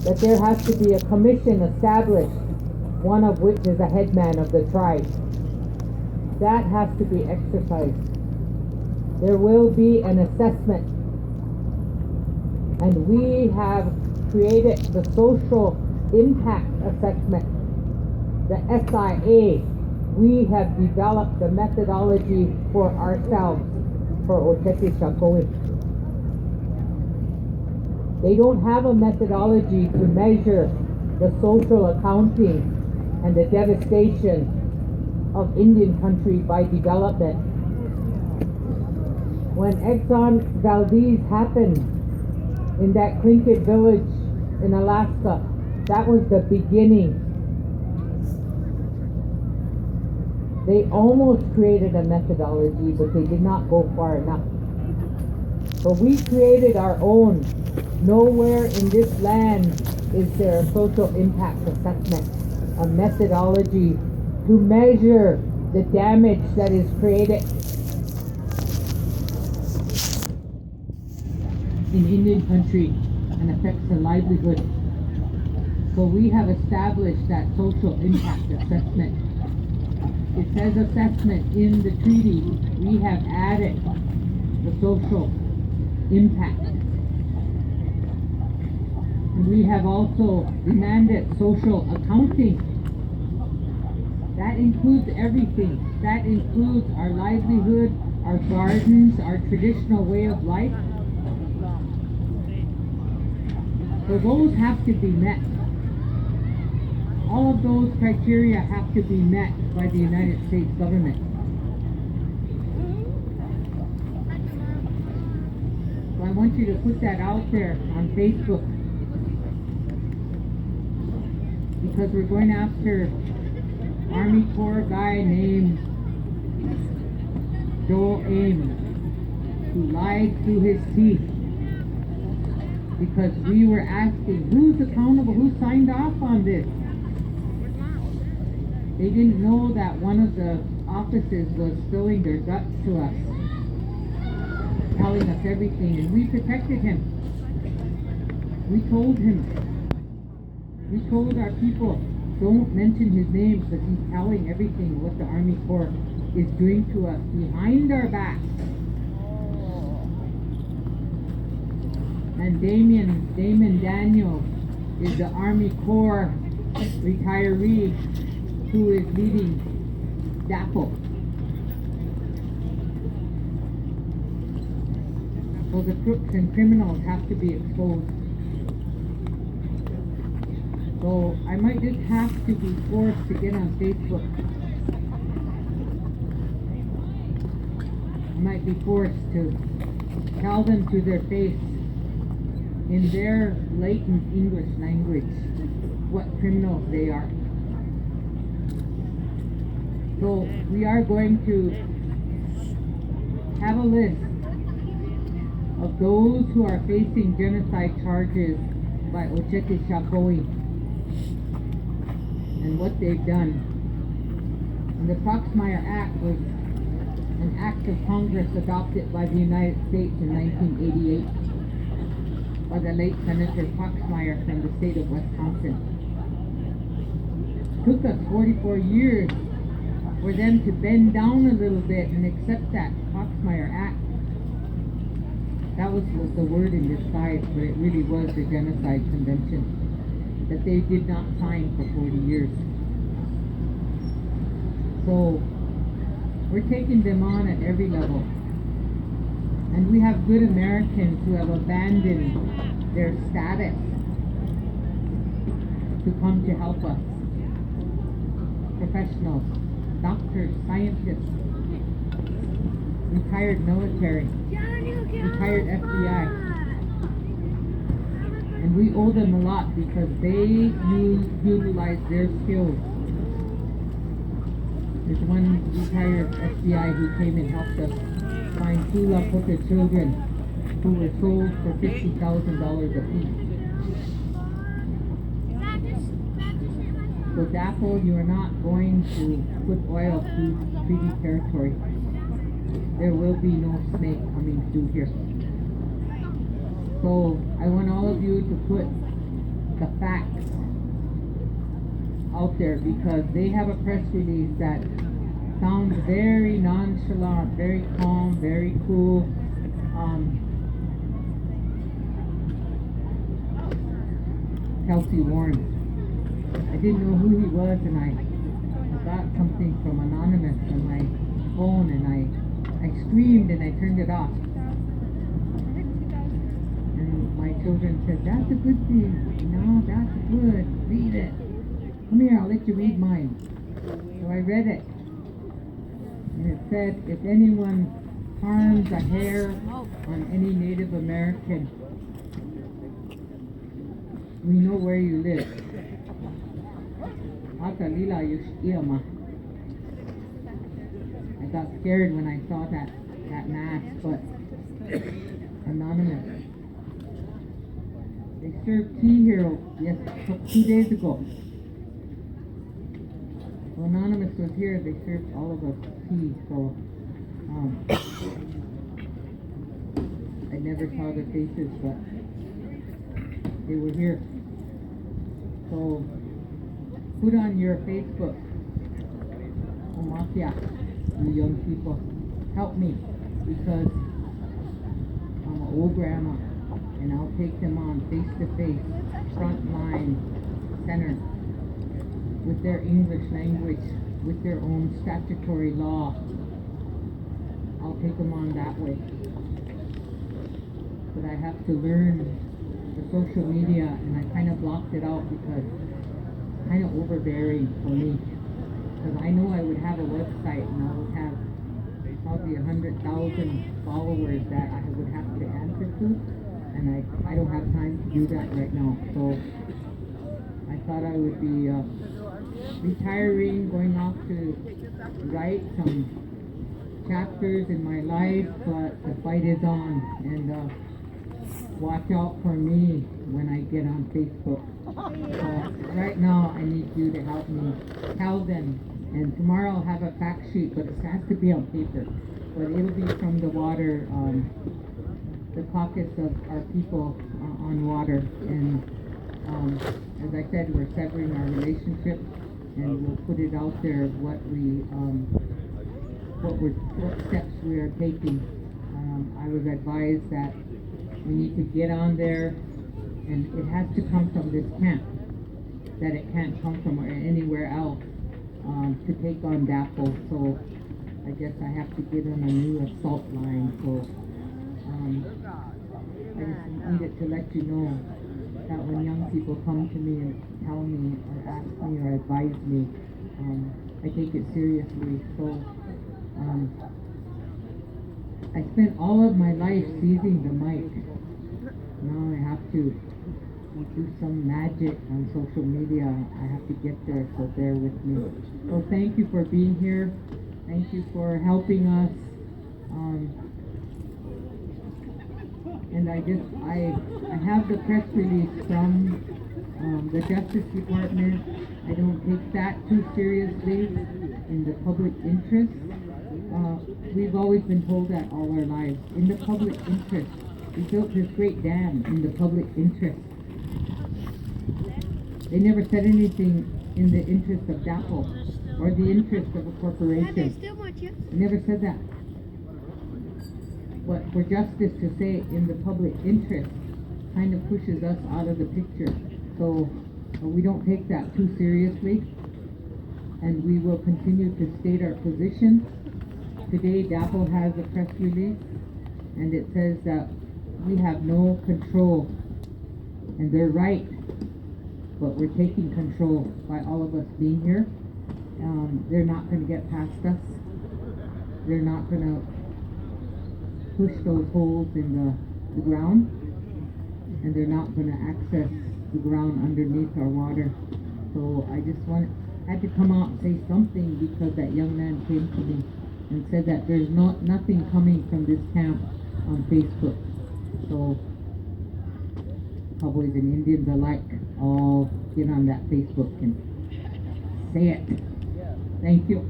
that there has to be a commission established, one of which is a headman of the tribe. That has to be exercised. There will be an assessment. And we have created the social impact assessment, the SIA. We have developed the methodology for ourselves, for Oceti Sakowin. They don't have a methodology to measure the social accounting and the devastation of Indian country by development. When Exxon Valdez happened in that Tlingit village in Alaska, that was the beginning. They almost created a methodology, but they did not go far enough. So we created our own. Nowhere in this land is there a social impact assessment, a methodology to measure the damage that is created in Indian country and affects the livelihood. So we have established that social impact assessment. It says assessment in the treaty. We have added the social impact. And we have also demanded social accounting. That includes everything. That includes our livelihood, our gardens, our traditional way of life. So those have to be met. All of those criteria have to be met by the United States government. So I want you to put that out there on Facebook, because we're going after Army Corps guy named Joel Ames, who lied through his teeth, because we were asking who's accountable, who signed off on this. They didn't know that one of the officers was spilling their guts to us, telling us everything, and we protected him. We told him. We told our people, don't mention his name, because he's telling everything what the Army Corps is doing to us behind our backs. And Damon Daniel is the Army Corps retiree who is leading DAPO. So the crooks and criminals have to be exposed. So I might just have to be forced to get on Facebook. I might be forced to tell them to their face in their latent English language what criminals they are. So we are going to have a list of those who are facing genocide charges by Oceti Sakowin and what they've done. And the Proxmire Act was an act of Congress adopted by the United States in 1988 by the late Senator Proxmire from the state of Wisconsin. It took us 44 years for them to bend down a little bit and accept that Proxmire Act. That was the word in disguise, but it really was the Genocide Convention that they did not sign for 40 years. So we're taking them on at every level. And we have good Americans who have abandoned their status to come to help us. Professionals, doctors, scientists, retired military, retired FBI. And we owe them a lot because they utilize their skills. There's one retired FBI who came and helped us find two Lakota children who were sold for $50,000 apiece. So DAPO, you are not going to put oil through treaty territory. There will be no snake coming through here. So I want all of you to put the facts out there, because they have a press release that sounds very nonchalant, very calm, very cool. Kelsey Warren. I didn't know who he was, and I got something from Anonymous on my phone, and I screamed and I turned it off. And my children said, "That's a good thing." "No, that's good. Read it. Come here, I'll let you read mine." So I read it. And it said, "If anyone harms a hair on any Native American, we know where you live." I got scared when I saw that mask, but Anonymous. They served tea here 2 days ago. So Anonymous was here, they served all of us tea, so I never saw their faces, but they were here. So put on your Facebook, Mafia, you young people, help me, because I'm an old grandma, and I'll take them on face to face, front line, center, with their English language, with their own statutory law. I'll take them on that way. But I have to learn the social media, and I kind of blocked it out because it's kind of overbearing for me. Because I know I would have a website, and I would have probably 100,000 followers that I would have to answer to, and I don't have time to do that right now. So I thought I would be retiring, going off to write some chapters in my life, but the fight is on, and watch out for me when I get on Facebook. Right now I need you to help me tell them, and tomorrow I'll have a fact sheet, but it has to be on paper, but it'll be from the water, the caucus of our people on water, and as I said, we're severing our relationship, and we'll put it out there what steps we are taking. I was advised that we need to get on there, and it has to come from this camp, that it can't come from anywhere else to take on DAPO. So I guess I have to get on a new assault line. So I just needed to let you know that when young people come to me and tell me or ask me or advise me, I take it seriously. So I spent all of my life seizing the mic. Now I have to do some magic on social media. I have to get there, so bear with me. So thank you for being here. Thank you for helping us. And I have the press release from the Justice Department. I don't take that too seriously in the public interest. We've always been told that all our lives. In the public interest. We built this great dam in the public interest. They never said anything in the interest of DAPO or the interest of a corporation. They never said that. But for justice to say in the public interest kind of pushes us out of the picture. So we don't take that too seriously, and we will continue to state our position. Today DAPO has a press release, and it says that we have no control, and they're right, but we're taking control by all of us being here. They're not going to get past us. They're not going to push those holes in the ground, and they're not going to access the ground underneath our water. So I just had to come out and say something, because that young man came to me and said that there's nothing coming from this camp on Facebook. So Cowboys and Indians alike, all get on that Facebook and say it. Thank you.